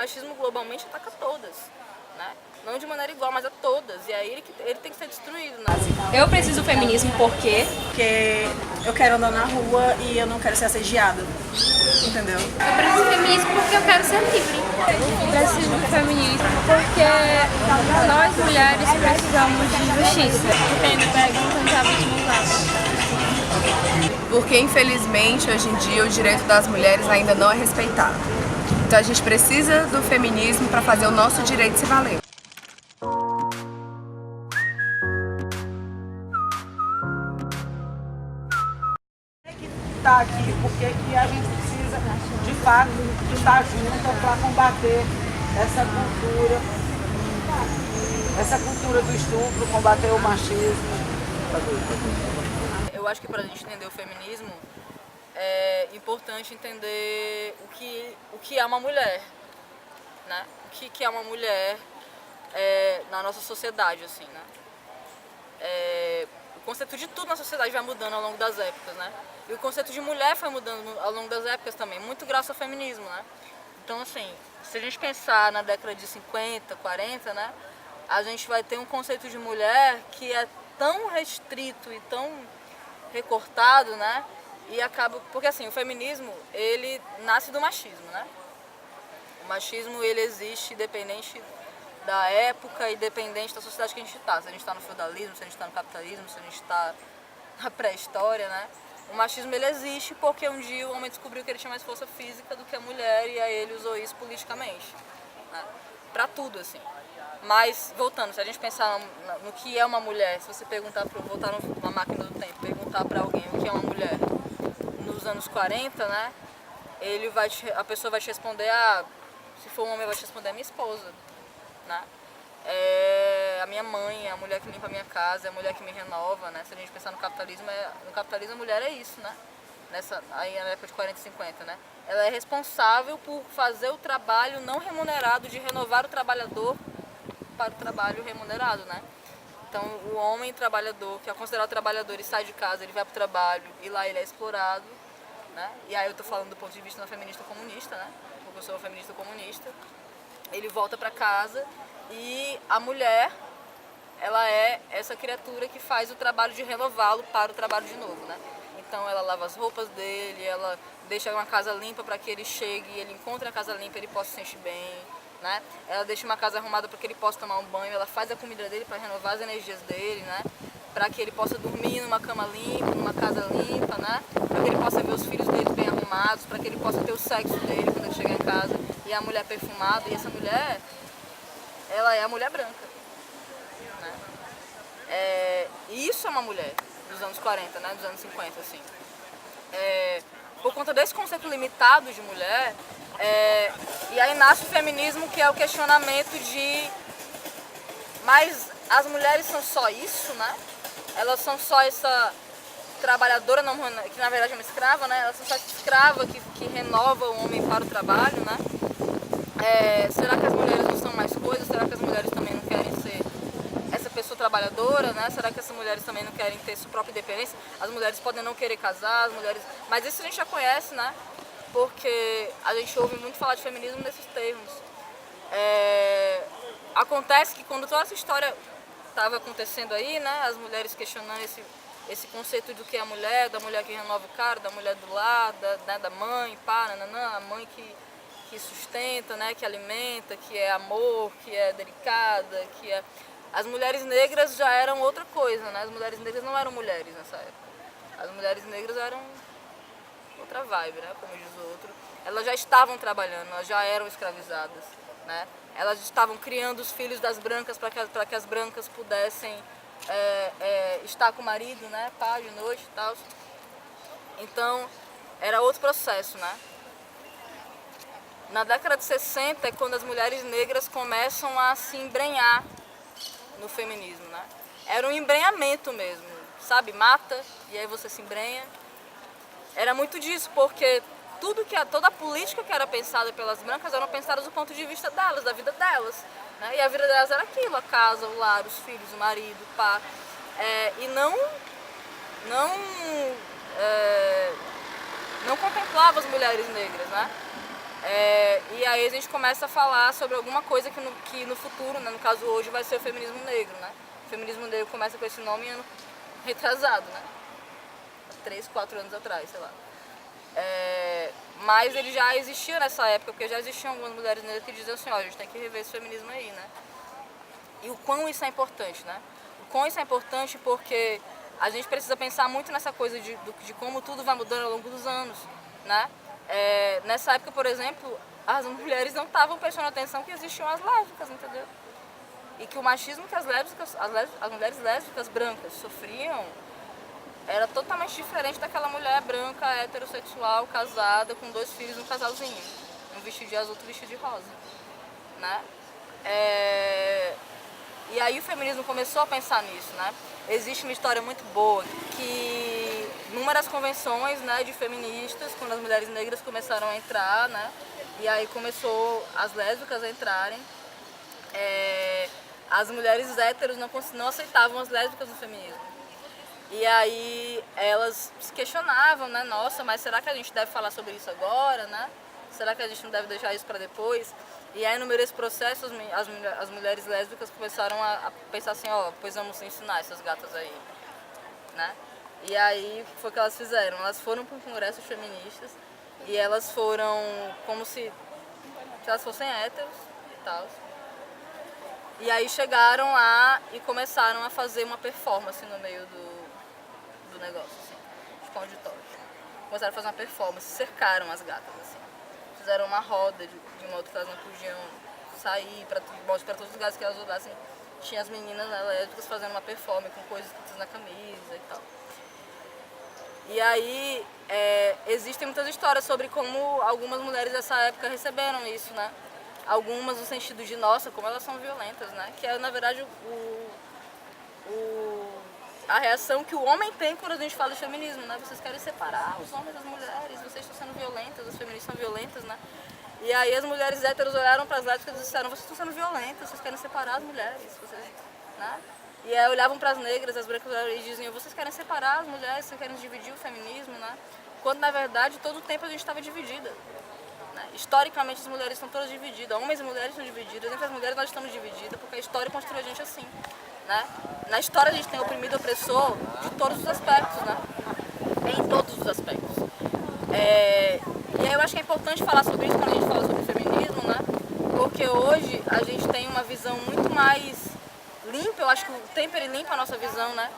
machismo globalmente ataca todas, né? Não de maneira igual, mas a todas. E aí ele tem que ser destruído, né? Eu preciso do feminismo porque eu quero andar na rua e eu não quero ser assediada, entendeu? Eu preciso do feminismo porque eu quero ser livre. Eu preciso do feminismo porque nós mulheres precisamos de justiça. Entendo, perguntam que a vítima usava. Porque infelizmente hoje em dia o direito das mulheres ainda não é respeitado. Então a gente precisa do feminismo para fazer o nosso direito se valer. Tá aqui, porque que a gente precisa, de fato, estar junto para combater essa cultura do estupro, combater o machismo. Eu acho que para a gente entender o feminismo é importante entender o que é uma mulher, né? O que é uma mulher na nossa sociedade, assim, né? O conceito de tudo na sociedade vai mudando ao longo das épocas, né? E o conceito de mulher foi mudando ao longo das épocas também, muito graças ao feminismo, né? Então, assim, se a gente pensar na década de 50, 40, né? A gente vai ter um conceito de mulher que é tão restrito e tão recortado, né? E acaba... Porque, assim, o feminismo, ele nasce do machismo, né? O machismo, ele existe independente da época e dependente da sociedade que a gente está. Se a gente está no feudalismo, se a gente está no capitalismo, se a gente está na pré-história, né? O machismo, ele existe porque um dia o homem descobriu que ele tinha mais força física do que a mulher e aí ele usou isso politicamente, né? Pra tudo, assim. Mas, voltando, se a gente pensar no que é uma mulher, se você perguntar, voltar numa máquina do tempo, perguntar pra alguém o que é uma mulher nos anos 40, né? A pessoa vai te responder, se for um homem vai te responder, a minha esposa, né? É a minha mãe, é a mulher que limpa a minha casa, é a mulher que me renova, né? Se a gente pensar no capitalismo a mulher é isso, né? Aí na época de 40 e 50, né? Ela é responsável por fazer o trabalho não remunerado, de renovar o trabalhador para o trabalho remunerado, né? Então o homem trabalhador, que é considerado trabalhador e sai de casa, ele vai para o trabalho e lá ele é explorado, né? E aí eu tô falando do ponto de vista da feminista comunista, né? Porque eu sou uma feminista comunista. Ele volta para casa e a mulher, ela é essa criatura que faz o trabalho de renová-lo para o trabalho de novo, né? Então ela lava as roupas dele, ela deixa uma casa limpa para que ele chegue, ele encontre a casa limpa, ele possa se sentir bem, né? Ela deixa uma casa arrumada para que ele possa tomar um banho, ela faz a comida dele para renovar as energias dele, né? Para que ele possa dormir numa cama limpa, numa casa limpa, né? Para que ele possa ver os filhos dele bem arrumados, para que ele possa ter o sexo dele quando ele chegar em casa. E a mulher perfumada, e essa mulher, ela é a mulher branca, né? Isso é uma mulher dos anos 40, né? Dos anos 50, assim. Por conta desse conceito limitado de mulher, e aí nasce o feminismo, que é o questionamento de... Mas as mulheres são só isso, né? Elas são só essa trabalhadora, não, que na verdade é uma escrava, né? Elas são só essa escrava que renova o homem para o trabalho, né? Será que as mulheres não são mais coisas? Será que as mulheres também não querem ser essa pessoa trabalhadora, né? Será que as mulheres também não querem ter sua própria independência? As mulheres podem não querer casar, as mulheres... Mas isso a gente já conhece, né? Porque a gente ouve muito falar de feminismo nesses termos. Acontece que quando toda essa história estava acontecendo aí, né? As mulheres questionando esse conceito do que é a mulher, da mulher que renova o cara, da mulher do lar, da mãe, a mãe que sustenta, né, que alimenta, que é amor, que é delicada, que é... As mulheres negras já eram outra coisa, né? As mulheres negras não eram mulheres nessa época. As mulheres negras eram outra vibe, né, como diz o outro. Elas já estavam trabalhando, elas já eram escravizadas, né? Elas estavam criando os filhos das brancas para que as brancas pudessem estar com o marido, né, pá, de noite e tal. Então, era outro processo, né? Na década de 60 é quando as mulheres negras começam a se embrenhar no feminismo, né? Era um embrenhamento mesmo, sabe? Mata, e aí você se embrenha. Era muito disso, porque toda a política que era pensada pelas brancas eram pensadas do ponto de vista delas, da vida delas, né? E a vida delas era aquilo, a casa, o lar, os filhos, o marido, o pá. E não contemplava as mulheres negras, né? E aí a gente começa a falar sobre alguma coisa que no futuro, né, no caso hoje, vai ser o feminismo negro, né? O feminismo negro começa com esse nome ano retrasado, né? 3, 4 anos atrás, sei lá. Mas ele já existia nessa época, porque já existiam algumas mulheres negras que diziam assim, ó, a gente tem que rever esse feminismo aí, né? E o quão isso é importante, né? O quão isso é importante porque a gente precisa pensar muito nessa coisa de como tudo vai mudando ao longo dos anos, né? Nessa época, por exemplo, as mulheres não estavam prestando atenção que existiam as lésbicas, entendeu? E que o machismo que as mulheres lésbicas brancas sofriam era totalmente diferente daquela mulher branca, heterossexual, casada, com 2 filhos, um casalzinho. Um vestido de azul, outro vestido de rosa, né? E aí o feminismo começou a pensar nisso, né? Existe uma história muito boa que inúmeras convenções, né, de feministas, quando as mulheres negras começaram a entrar, né? E aí começou as lésbicas a entrarem. As mulheres héteros não aceitavam as lésbicas no feminismo. E aí elas se questionavam, né? Nossa, mas será que a gente deve falar sobre isso agora, né? Será que a gente não deve deixar isso para depois? E aí no meio desse processo as mulheres lésbicas começaram a pensar assim, ó, pois vamos ensinar essas gatas aí, né? E aí o que foi que elas fizeram? Elas foram para um congresso feministas e elas foram como se elas fossem héteros e tal. E aí chegaram lá e começaram a fazer uma performance no meio do negócio, assim, tipo um auditório. Começaram a fazer uma performance, cercaram as gatas, assim. Fizeram uma roda de modo que elas não podiam sair para todos os lugares que elas olhassem. Tinha as meninas, né, lésbicas fazendo uma performance com coisas escritas na camisa e tal. E aí existem muitas histórias sobre como algumas mulheres dessa época receberam isso, né? Algumas no sentido de, nossa, como elas são violentas, né? Que é, na verdade, a reação que o homem tem quando a gente fala de feminismo, né? Vocês querem separar os homens das mulheres, vocês estão sendo violentas, as feministas são violentas, né? E aí as mulheres héteros olharam para as lésbicas e disseram, vocês estão sendo violentas, vocês querem separar as mulheres, vocês, né? E aí olhavam para as negras, as brancas e diziam, vocês querem separar as mulheres, vocês querem dividir o feminismo, né? Quando na verdade todo o tempo a gente estava dividida. Né? Historicamente as mulheres estão todas divididas, homens e mulheres estão divididas, entre as mulheres nós estamos divididas porque a história construiu a gente assim. Né? Na história a gente tem oprimido e opressor de todos os aspectos, né? Em todos os aspectos. E aí eu acho que é importante falar sobre isso quando a gente fala sobre feminismo, né? Porque hoje a gente tem uma visão muito mais limpa, eu acho que o tempo ele limpa a nossa visão, né?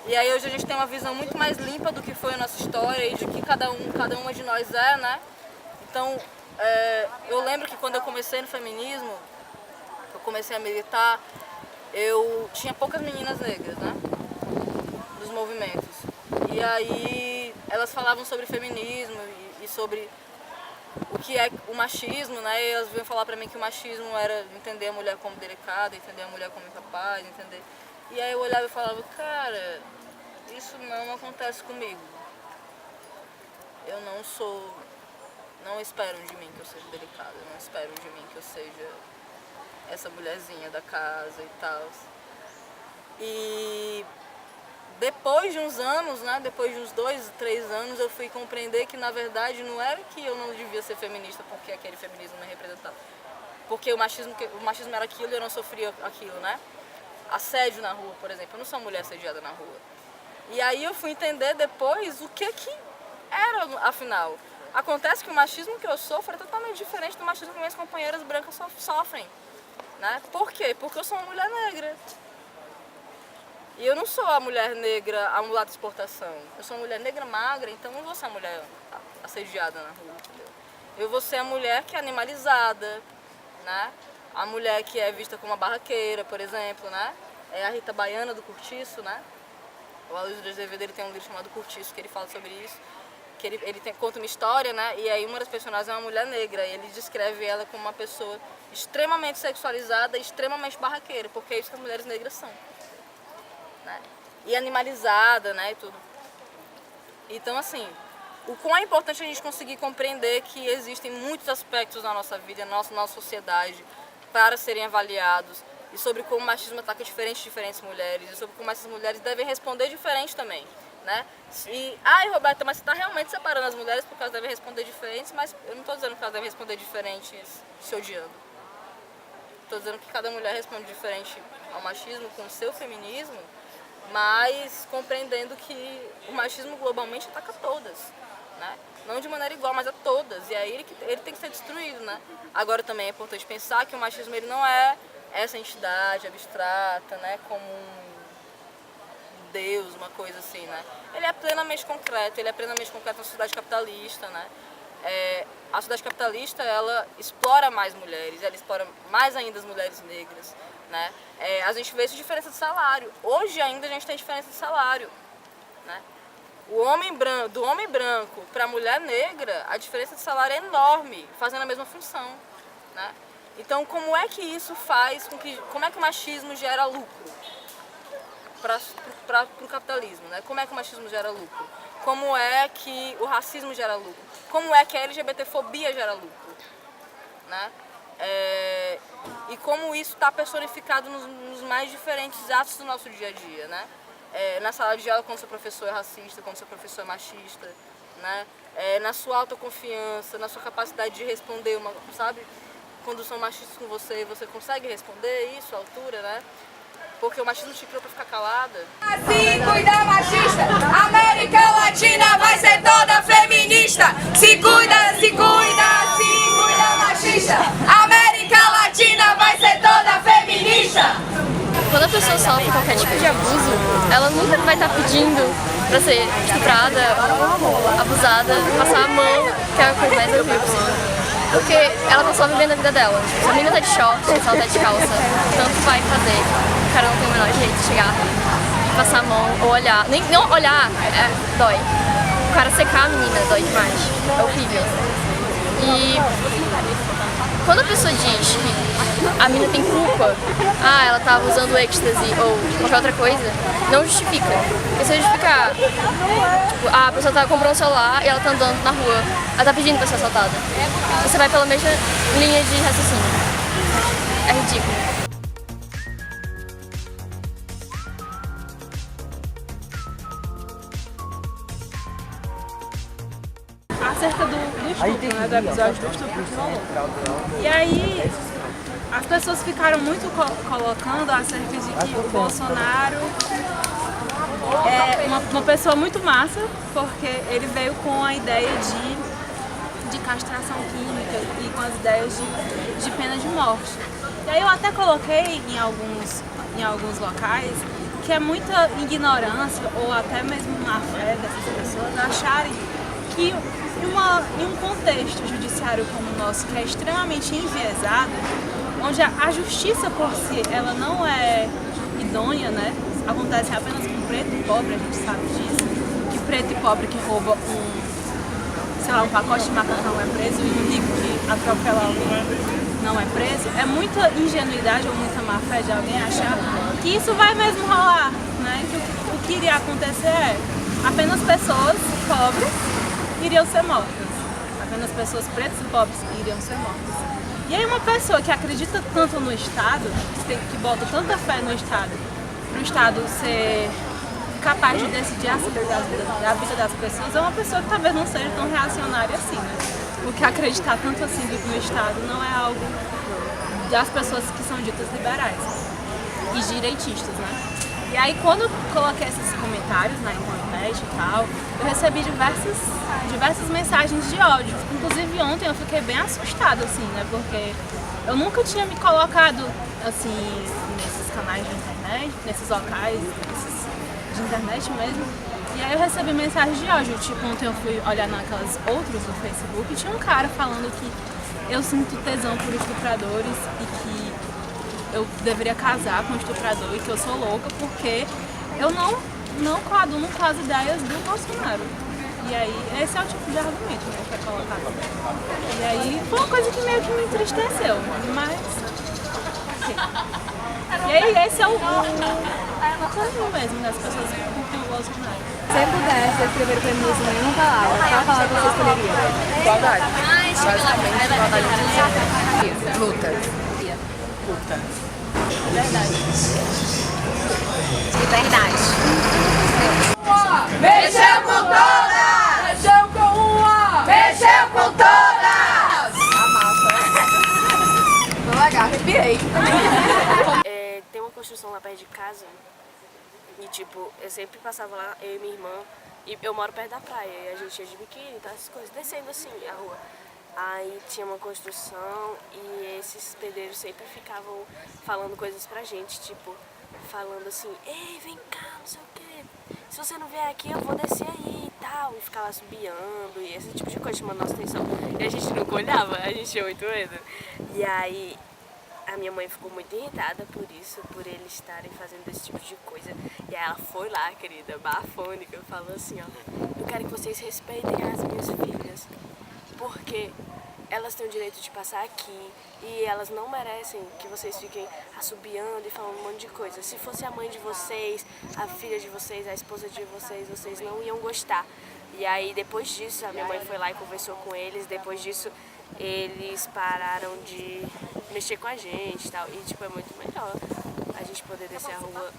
E aí hoje a gente tem uma visão muito mais limpa do que foi a nossa história e de que cada uma de nós é, né? Então, eu lembro que quando eu comecei no feminismo, eu comecei a militar, eu tinha poucas meninas negras, né? Dos movimentos. E aí elas falavam sobre feminismo e sobre o que é o machismo, né? E elas vinham falar pra mim que o machismo era entender a mulher como delicada, entender a mulher como incapaz, entender... E aí eu olhava e falava, cara, isso não acontece comigo. Eu não esperam de mim que eu seja delicada, não esperam de mim que eu seja essa mulherzinha da casa e tal. E depois de uns anos, né, depois de uns 2, 3 anos, eu fui compreender que na verdade não era que eu não devia ser feminista porque aquele feminismo me representava. Porque o machismo era aquilo e eu não sofria aquilo, né? Assédio na rua, por exemplo, eu não sou uma mulher assediada na rua. E aí eu fui entender depois o que era, afinal. Acontece que o machismo que eu sofro é totalmente diferente do machismo que minhas companheiras brancas sofrem. Né? Por quê? Porque eu sou uma mulher negra. E eu não sou a mulher negra, a mulata de exportação. Eu sou uma mulher negra magra, então eu não vou ser a mulher assediada na rua. Entendeu? Eu vou ser a mulher que é animalizada, né? A mulher que é vista como uma barraqueira, por exemplo, né? É a Rita Baiana do Cortiço, né? O Aloysio de Azevedo ele tem um livro chamado Cortiço, que ele fala sobre isso. Que ele conta uma história, né? E aí uma das personagens é uma mulher negra. E ele descreve ela como uma pessoa extremamente sexualizada e extremamente barraqueira, porque é isso que as mulheres negras são. Né? E animalizada, né? E tudo. Então, assim, o quão é importante a gente conseguir compreender que existem muitos aspectos na nossa vida, na nossa sociedade, para serem avaliados, e sobre como o machismo ataca diferentes mulheres, e sobre como essas mulheres devem responder diferente também. né? E, ai, Roberta, mas você está realmente separando as mulheres porque elas devem responder diferentes, mas eu não estou dizendo que elas devem responder diferentes se odiando. Estou dizendo que cada mulher responde diferente ao machismo com o seu feminismo, mas compreendendo que o machismo globalmente ataca todas, né? Não de maneira igual, mas a todas. E aí ele tem que ser destruído, né? Agora também é importante pensar que o machismo ele não é essa entidade abstrata, né? Como um Deus, uma coisa assim, né? Ele é plenamente concreto, na sociedade capitalista, né? A sociedade capitalista, ela explora mais mulheres, ela explora mais ainda as mulheres negras, né? A gente vê essa diferença de salário. Hoje ainda a gente tem diferença de salário, né? Do homem branco para a mulher negra, a diferença de salário é enorme, fazendo a mesma função, né? Então, como é que isso faz com que... Como é que o machismo gera lucro para o capitalismo, né? Como é que o machismo gera lucro? Como é que o racismo gera lucro? Como é que a LGBTfobia gera lucro, né? E como isso está personificado nos mais diferentes atos do nosso dia a dia, né? Na sala de aula, quando seu professor é racista, quando seu professor é machista, né? Na sua autoconfiança, na sua capacidade de responder, sabe? Quando são machistas com você, você consegue responder isso à altura, né? Porque o machismo te criou pra ficar calada. Assim cuida machista, América Latina vai ser toda feminista. Se cuida, assim cuida machista, América Latina vai ser toda feminista. Quando a pessoa sofre qualquer tipo de abuso, ela nunca vai estar pedindo pra ser estuprada, abusada, passar a mão, que é a coisa mais horrível possível. Porque ela tá só vivendo a vida dela. Se a menina tá de short, se ela tá de calça, tanto vai fazer. O cara não tem o menor jeito de chegar e passar a mão ou olhar. Não olhar, dói. O cara secar a menina dói demais. É horrível. E quando a pessoa diz que a menina tem culpa, ela tava usando êxtase ou qualquer outra coisa, não justifica. Porque se justificar, tipo, a pessoa comprou um celular e ela tá andando na rua, ela tá pedindo pra ser assaltada. Você vai pela mesma linha de raciocínio. É ridículo. Acerca do estupro, né, do episódio do estupro que rolou. E aí, as pessoas ficaram muito colocando acerca de que o Bolsonaro é uma pessoa muito massa, porque ele veio com a ideia de castração química e com as ideias de pena de morte. E aí eu até coloquei em alguns locais que é muita ignorância ou até mesmo má fé dessas pessoas acharem que em um contexto judiciário como o nosso, que é extremamente enviesado, onde a justiça por si ela não é idônea, né? Acontece apenas com preto e pobre, a gente sabe disso, que preto e pobre que rouba um pacote de macarrão é preso e um rico que atropela alguém não é preso. É muita ingenuidade ou muita má fé de alguém achar que isso vai mesmo rolar, né? Que o que iria acontecer é apenas pessoas pobres iriam ser mortas. Apenas pessoas pretas e pobres iriam ser mortas. E aí uma pessoa que acredita tanto no Estado, que bota tanta fé no Estado, para o Estado ser capaz de decidir a vida das pessoas, é uma pessoa que talvez não seja tão reacionária assim, né? Porque acreditar tanto assim no Estado não é algo das pessoas que são ditas liberais e direitistas, né? E aí quando eu coloquei esses comentários na internet e tal, eu recebi diversas mensagens de ódio. Inclusive ontem eu fiquei bem assustada, assim, né? Porque eu nunca tinha me colocado, assim, nesses canais de internet, nesses locais de internet mesmo. E aí eu recebi mensagens de ódio. Tipo, ontem eu fui olhar naquelas outras do Facebook e tinha um cara falando que eu sinto tesão por estupradores e que eu deveria casar com um estuprador e que eu sou louca porque eu não coaduno com as ideias do Bolsonaro. E aí, esse é o tipo de argumento, né, que é colocado. E aí, foi uma coisa que meio que me entristeceu, mas... Sim. E aí, esse é o caminho mesmo das pessoas que curtem o Bolsonaro. Se você pudesse descrever o feminismo em uma palavra, qual palavra você escolheria? Igualdade. Basicamente, igualdade de gênero. Luta. Verdade. Liberdade. uma, mexeu com todas! Mexeu com uma, mexeu com todas! Foi legal, arrepiei. Tem uma construção lá perto de casa e, tipo, eu sempre passava lá, eu e minha irmã, e eu moro perto da praia, e a gente ia de biquíni e tal, essas coisas, descendo assim a rua. Aí tinha uma construção e esses pedreiros sempre ficavam falando coisas pra gente, tipo, falando assim, ei, vem cá, não sei o quê, se você não vier aqui eu vou descer aí e tal, e ficava assobiando e esse tipo de coisa chamando nossa atenção. E a gente nunca olhava, a gente tinha muito medo. E aí a minha mãe ficou muito irritada por isso, por eles estarem fazendo esse tipo de coisa. E aí ela foi lá, querida, bafônica, falou assim, ó, eu quero que vocês respeitem as minhas filhas, porque elas têm o direito de passar aqui e elas não merecem que vocês fiquem assobiando e falando um monte de coisa. Se fosse a mãe de vocês, a filha de vocês, a esposa de vocês, vocês não iam gostar. E aí depois disso a minha mãe foi lá e conversou com eles, depois disso eles pararam de mexer com a gente e tal. E tipo, é muito melhor a gente poder descer a rua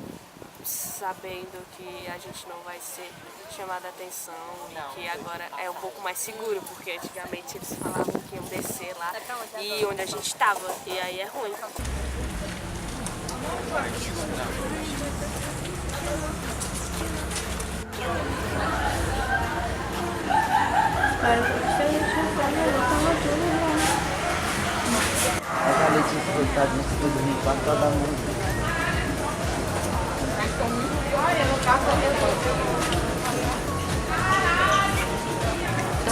sabendo que a gente não vai ser chamada a atenção e que agora é um pouco mais seguro, porque antigamente eles falavam que iam descer lá e onde a gente estava, e aí é ruim.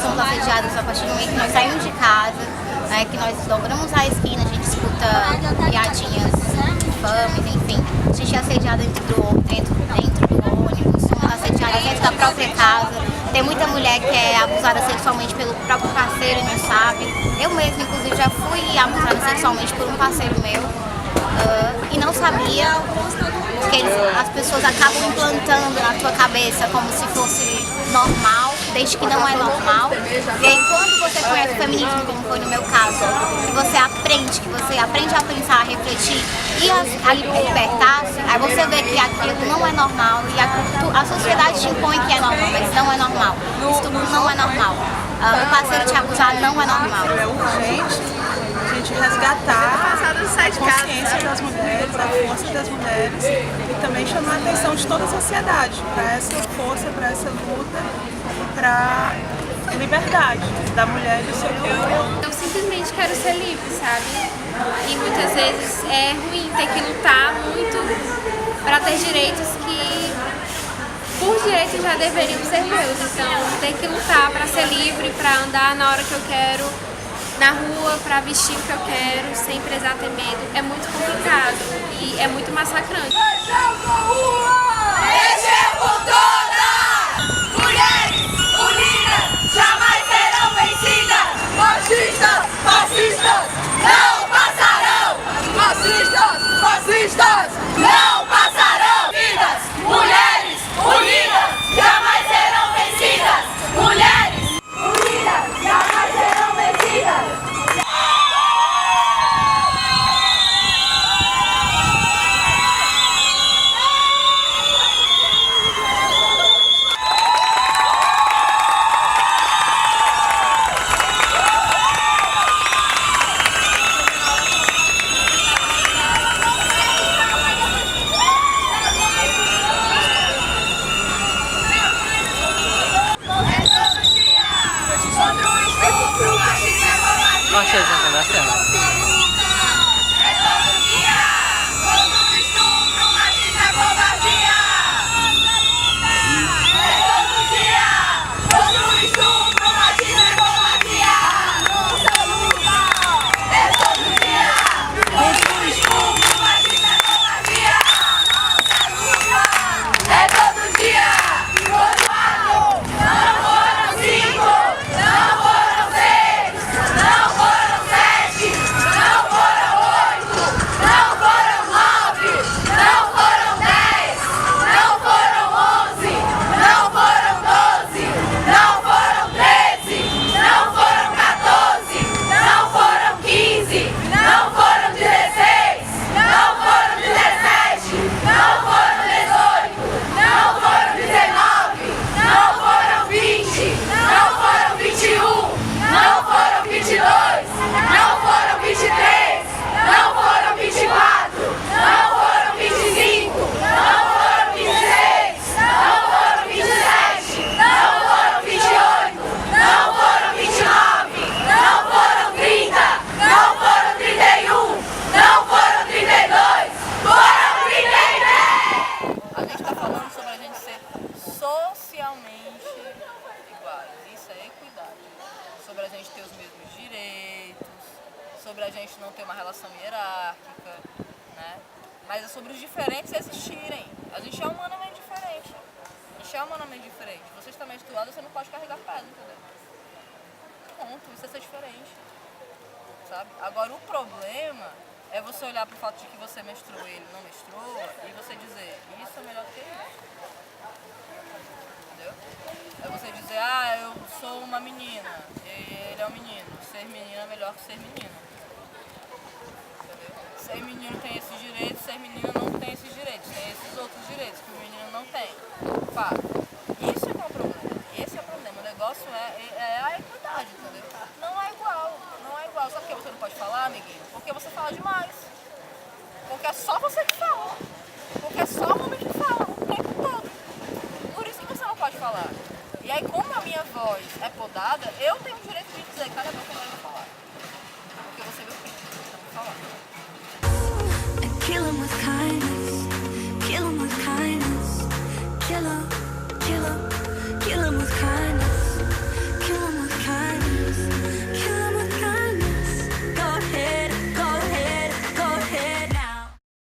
Somos assediados a partir do momento que nós saímos de casa, né, que nós dobramos a esquina, a gente escuta piadinhas infames, enfim. A gente é assediada dentro do ônibus, somos assediadas dentro da própria casa. Tem muita mulher que é abusada sexualmente pelo próprio parceiro e não sabe. Eu mesma, inclusive, já fui abusada sexualmente por um parceiro meu e não sabia, porque as pessoas acabam implantando na tua cabeça como se fosse normal, desde que não é normal. E aí quando você conhece o feminismo, como foi no meu caso, que você aprende a pensar, a refletir e a libertar-se, aí você vê que aquilo não é normal e a sociedade te impõe que é normal, mas não é normal. Isso não é normal. O parceiro te abusar não é normal. É urgente a gente resgatar a consciência das mulheres, a força das mulheres e também chamar a atenção de toda a sociedade para essa força, para essa luta e para a liberdade da mulher e do seu corpo. Eu simplesmente quero ser livre, sabe? E muitas vezes é ruim ter que lutar muito para ter direitos que, por direito, já deveriam ser meus. Então, ter que lutar para ser livre, para andar na hora que eu quero, na rua, para vestir o que eu quero, sem precisar ter medo, é muito complicado e é muito massacrante. Mexeu com uma, mexeu com todas! Mulheres unidas jamais serão vencidas! Machistas, fascistas, não passarão! Machistas, fascistas, não passarão! Vidas, mulheres unidas jamais serão vencidas! Mulheres unidas jamais serão vencidas! Não foram 6, não foram 7, 22, não foram 23, não foram 24, não foram 25, não foram 26, não foram 27, não foram 28, não foram 29, não foram 30, não foram 31, não foram 32, foram 33! A gente está falando sobre a gente ser socialmente iguais. Isso é equidade. Sobre a gente ter os mesmos direitos, sobre a gente não ter uma relação hierárquica, né? Mas é sobre os diferentes existirem. A gente é humanamente diferente. A gente é humanamente diferente. Você está menstruado, você não pode carregar pedra, entendeu? Ponto. Isso é ser diferente. Sabe? Agora, o problema é você olhar para o fato de que você menstruou e ele não menstrua e você dizer, isso é melhor do que isso. Entendeu? É você dizer, eu sou uma menina e ele é um menino. Ser menina é melhor que ser menino. Entendeu? Ser menino tem esses direitos, ser menina não tem esses direitos. Tem esses outros direitos que o menino não tem. Pá, isso é que é o problema. Esse é o problema. O negócio é a equidade, entendeu? Não é igual. Não é igual. Sabe por que você não pode falar, amiguinho? Porque você fala demais. Porque é só você que fala. Porque é só o homem que fala o tempo todo. Por isso que você não pode falar. E aí, como a minha voz é podada, eu tenho o direito de dizer, cala a boca,